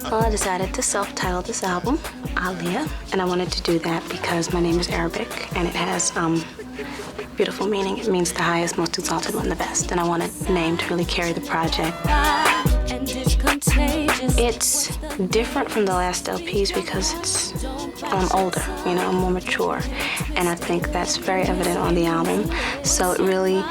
Well, I decided to self-title this album, Aaliyah, and I wanted to do that because my name is Arabic and it has beautiful meaning. It means the highest, most exalted one, the best, and I wanted the name to really carry the project. It's different from the last LPs because I'm older, you know, I'm more mature, and I think that's very evident on the album. So it really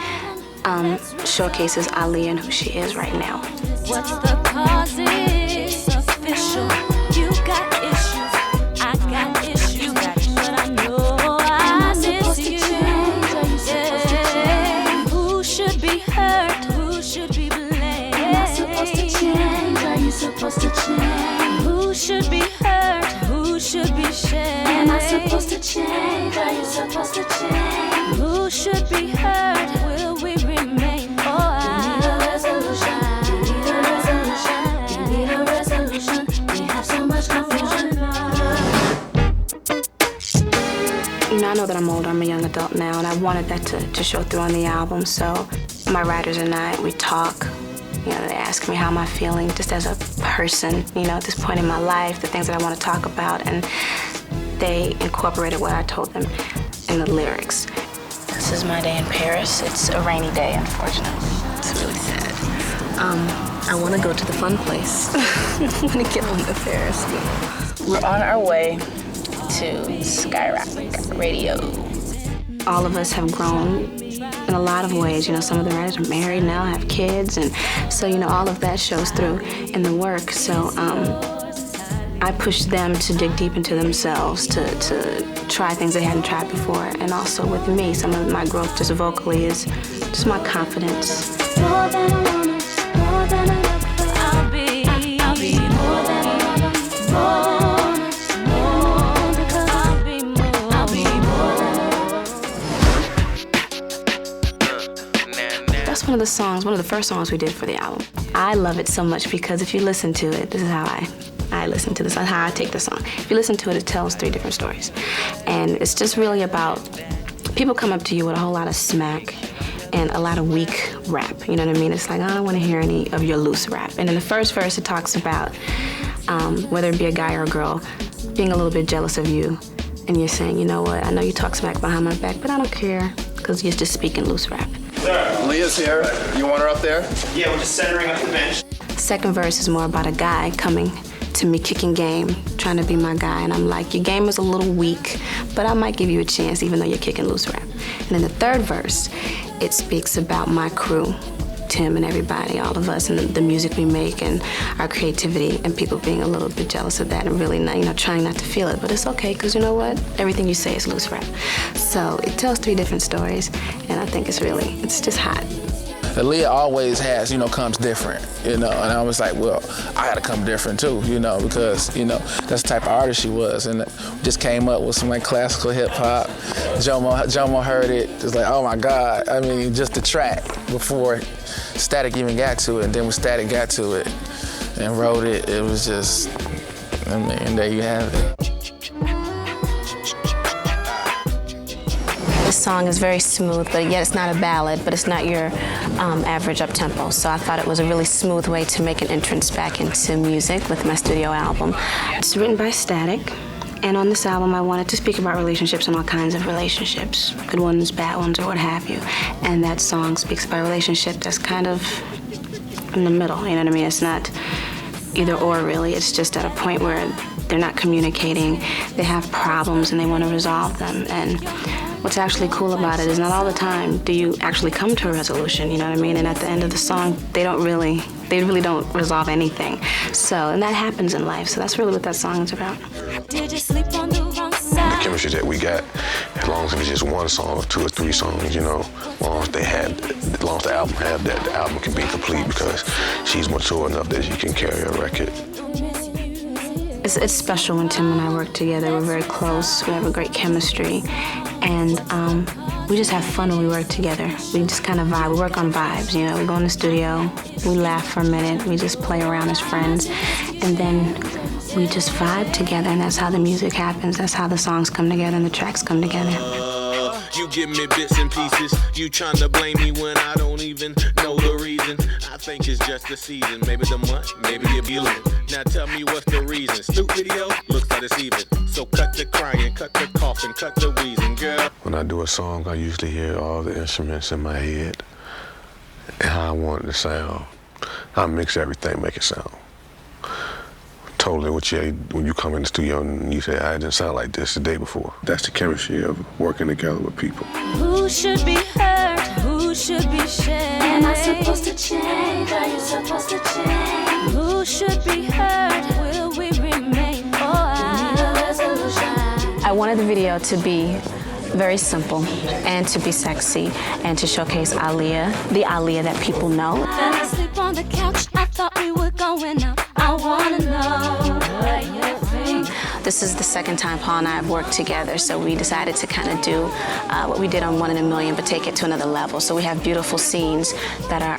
showcases Aaliyah and who she is right now. What's the cause is official. You got issues, I got issues, but I know I miss you. Yeah. Who should be hurt? Who should be blamed? Am I supposed to change? Are you supposed to change? Who should be hurt? Who should be shamed? Am I supposed to change? Are you supposed to change? Who should be hurt? Will we remain? Oh, I need a resolution. We need a resolution. We have so much confusion. You know, I know that I'm older, I'm a young adult now, and I wanted that to show through on the album. So my writers and I, we talk. You know, they ask me how am I feeling just as a person, you know, at this point in my life, the things that I want to talk about, and they incorporated what I told them in the lyrics. This is my day in Paris. It's a rainy day, unfortunately. It's really sad. I want to go to the fun place. I want to get on the Ferris wheel. We're on our way to Skyrock Radio. All of us have grown in a lot of ways. You know, some of the writers are married now, have kids, and so, you know, all of that shows through in the work. So I pushed them to dig deep into themselves, to try things they hadn't tried before. And also with me, some of my growth just vocally is just my confidence. More than I want, more than I look for. I'll be more than I want, more, because I'll be more than I. That's one of the first songs we did for the album. I love it so much because if you listen to it, this is how I listen to this, how I take the song. If you listen to it, it tells 3 different stories. And it's just really about people come up to you with a whole lot of smack and a lot of weak rap. You know what I mean? It's like, I don't want to hear any of your loose rap. And in the first verse, it talks about whether it be a guy or a girl being a little bit jealous of you. And you're saying, you know what, I know you talk smack behind my back, but I don't care because you're just speaking loose rap. Leah's here. You want her up there? Yeah, we're just centering up the bench. Second verse is more about a guy coming to me kicking game, trying to be my guy, and I'm like, your game is a little weak, but I might give you a chance even though you're kicking loose rap. And then the third verse, it speaks about my crew, Tim and everybody, all of us, and the music we make and our creativity, and people being a little bit jealous of that and really not, you know, trying not to feel it, but it's okay, because you know what? Everything you say is loose rap. So it tells 3 different stories, and I think it's just hot. Aaliyah always has, you know, comes different, you know, and I was like, well, I gotta come different too, you know, because, you know, that's the type of artist she was, and just came up with some like classical hip hop. Jomo heard it, just like, oh my God, I mean, just the track before Static even got to it, and then when Static got to it and wrote it, it was just, I mean, there you have it. This song is very smooth, but yet it's not a ballad, but it's not your average up-tempo. So I thought it was a really smooth way to make an entrance back into music with my studio album. It's written by Static, and on this album I wanted to speak about relationships and all kinds of relationships, good ones, bad ones, or what have you. And that song speaks about a relationship that's kind of in the middle, you know what I mean? It's not either or really, it's just at a point where they're not communicating, they have problems and they want to resolve them. And what's actually cool about it is not all the time do you actually come to a resolution, you know what I mean? And at the end of the song, they really don't resolve anything. So, and that happens in life, so that's really what that song is about. Did you sleep on the wrong side? The chemistry that we got, as long as it was just 1 song or 2 or 3 songs, you know, as long as the album had that, the album can be complete because she's mature enough that she can carry a record. It's special when Tim and I work together. We're very close. We have a great chemistry. And we just have fun when we work together. We just kind of vibe. We work on vibes, you know. We go in the studio, we laugh for a minute, we just play around as friends, and then we just vibe together, and that's how the music happens. That's how the songs come together and the tracks come together. You give me bits and pieces. You trying to blame me when I don't even know the reason. think it's just the season, maybe the month, maybe you're feeling it. Now tell me what's the reason. Snoop video looks like it's even. So cut the crying, cut the coughing, cut the wheezing, girl. When I do a song, I usually hear all the instruments in my head and how I want it to sound. I mix everything, make it sound totally what when you come in the studio and you say, I didn't sound like this the day before. That's the chemistry of working together with people. Who should be hurt? Who should be shamed? Am I supposed to change? Are you supposed to change? Who should be hurt? Will we remain? Need a resolution. I wanted the video to be very simple and to be sexy and to showcase Aaliyah, the Aaliyah that people know. Fell asleep on the couch, I thought we were going out. I wanna know what you think. This is the second time Paul and I have worked together, so we decided to kind of do what we did on 1 in a Million, but take it to another level. So we have beautiful scenes that are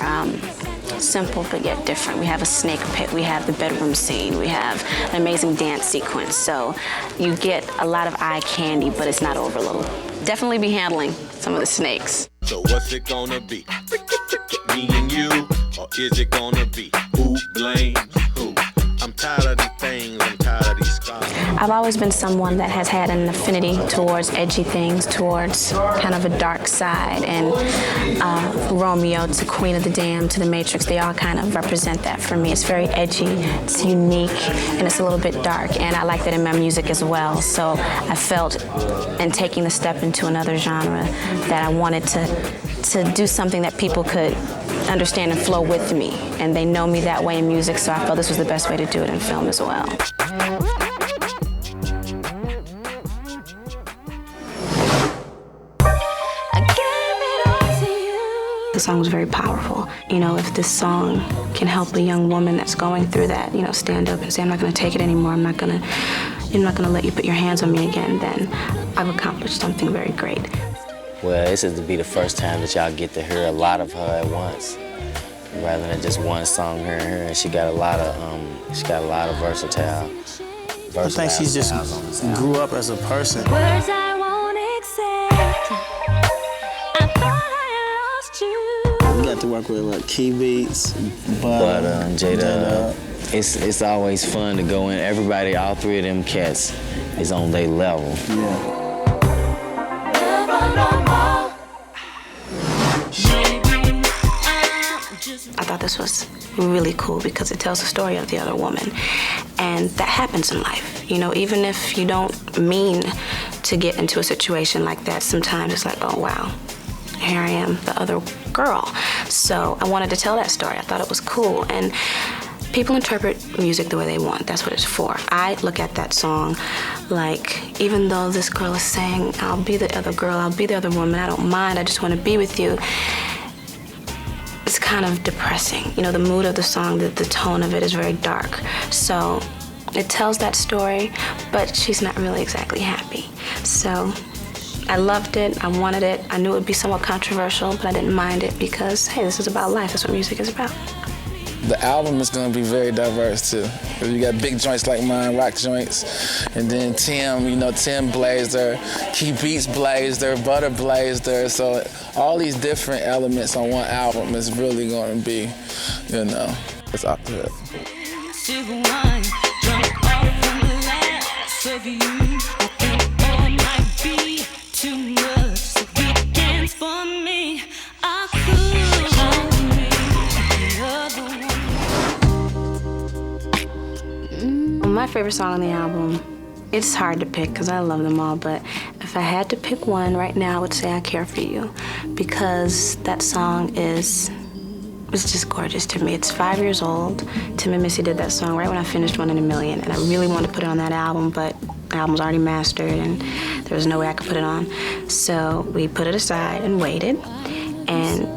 simple but yet different. We have a snake pit, we have the bedroom scene, we have an amazing dance sequence. So you get a lot of eye candy, but it's not overload. Definitely be handling some of the snakes. So what's it gonna be? Me and you? Or is it gonna be who blames who? I'm tired of these things, I'm tired of these scars. I've always been someone that has had an affinity towards edgy things, towards kind of a dark side. And Romeo to Queen of the Damned to The Matrix, they all kind of represent that for me. It's very edgy, it's unique, and it's a little bit dark. And I like that in my music as well. So I felt, in taking the step into another genre, that I wanted to do something that people could understand and flow with me. And they know me that way in music, so I felt this was the best way to do it in film as well. The song was very powerful. You know, if this song can help a young woman that's going through that, you know, stand up and say, I'm not gonna take it anymore, I'm not gonna let you put your hands on me again, then I've accomplished something very great. Well, this is to be the first time that y'all get to hear a lot of her at once, rather than just one song here and here. And she got a lot of versatile. I think she just grew up as a person. Words I won't accept. I thought I lost you. We got to work with key beats, But Jada, it's always fun to go in. Everybody, all three of them cats, is on their level. Yeah. I thought this was really cool because it tells the story of the other woman. And that happens in life. You know, even if you don't mean to get into a situation like that, sometimes it's like, oh, wow, here I am, the other girl. So I wanted to tell that story. I thought it was cool. And people interpret music the way they want. That's what it's for. I look at that song like, even though this girl is saying, I'll be the other girl, I'll be the other woman, I don't mind, I just want to be with you, it's kind of depressing. You know, the mood of the song, the tone of it is very dark. So it tells that story, but she's not really exactly happy. So I loved it, I wanted it. I knew it would be somewhat controversial, but I didn't mind it because, hey, this is about life. That's what music is about. The album is going to be very diverse too. You got big joints like mine, rock joints, and then Tim, you know, Tim Blazer, Key Beats Blazer, Butter Blazer. So all these different elements on one album is really going to be, you know, it's up to it. My favorite song on the album, it's hard to pick because I love them all, but if I had to pick one right now, I would say I Care For You, because that song is just gorgeous to me. It's 5 years old. Tim and Missy did that song right when I finished 1 in a Million, and I really wanted to put it on that album, but the album's already mastered and there was no way I could put it on. So we put it aside and waited, and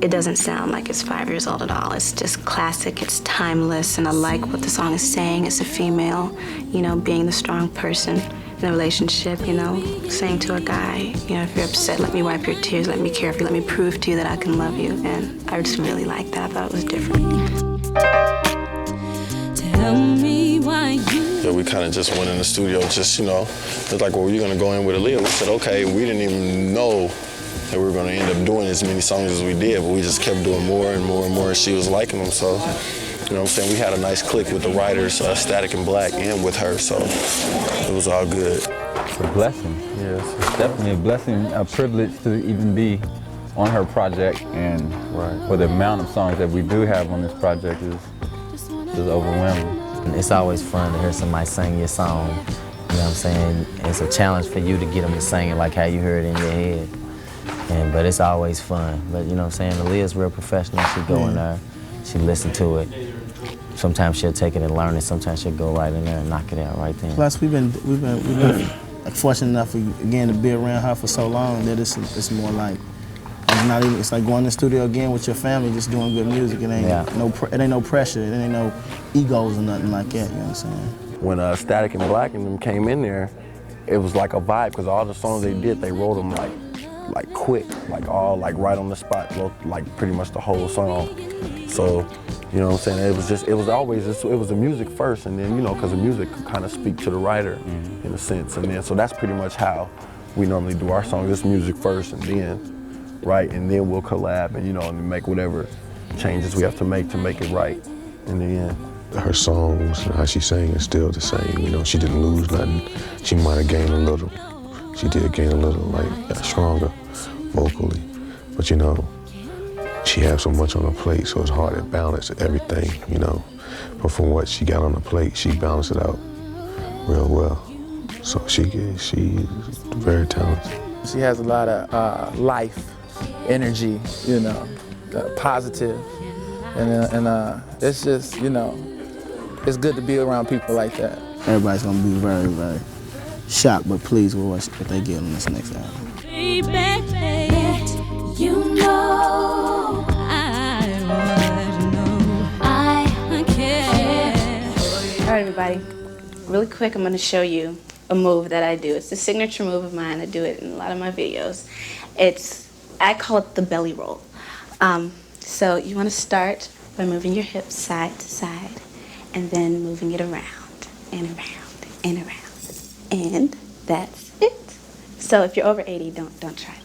it doesn't sound like it's 5 years old at all. It's just classic, it's timeless, and I like what the song is saying. It's a female, you know, being the strong person in a relationship, you know, saying to a guy, you know, if you're upset, let me wipe your tears, let me care for you, let me prove to you that I can love you. And I just really liked that. I thought it was different. Tell me why you... Yeah, we kind of just went in the studio, just, you know, it's like, well, you're going to go in with Aaliyah. We said, okay, we didn't even know that we were going to end up doing as many songs as we did, but we just kept doing more and more and more, and she was liking them. So, you know what I'm saying, we had a nice click with the writers, Static and Black, and with her, so it was all good. It's a blessing, yes. It's definitely a blessing, a privilege to even be on her project, and for the amount of songs that we do have on this project is overwhelming. It's always fun to hear somebody sing your song. You know what I'm saying? It's a challenge for you to get them to sing it like how you heard it in your head. But it's always fun. But you know what I'm saying? Aaliyah's real professional. She go in there, she listen to it. Sometimes she'll take it and learn it. Sometimes she'll go right in there and knock it out right then. Plus, we've been fortunate enough again to be around her for so long that it's more like it's like going to the studio again with your family, just doing good music. It ain't no pressure. It ain't no egos or nothing like that. You know what I'm saying? When Static and Black and them came in there, it was like a vibe because all the songs they did, they wrote them like quick, like right on the spot, wrote like pretty much the whole song. So, you know what I'm saying? It was the music first, and then, you know, because the music could kind of speak to the writer in a sense, and then so that's pretty much how we normally do our songs. It's music first, and then and then we'll collab and, you know, and make whatever changes we have to make it right in the end. Her songs and how she sang is still the same. You know, she didn't lose nothing. She might have gained a little. She did gain a little, like, got stronger vocally. But, you know, she has so much on her plate, so it's hard to balance everything, you know. But from what she got on the plate, she balanced it out real well. So she's very talented. She has a lot of life, energy, you know, positive. And it's just, you know, it's good to be around people like that. Everybody's gonna be very, very shocked but pleased with what they get on this next album. You know I care. All right, everybody. Really quick, I'm going to show you a move that I do. It's a signature move of mine. I do it in a lot of my videos. I call it the belly roll. So you want to start by moving your hips side to side and then moving it around and around and around. And that's it. So if you're over 80, don't try it.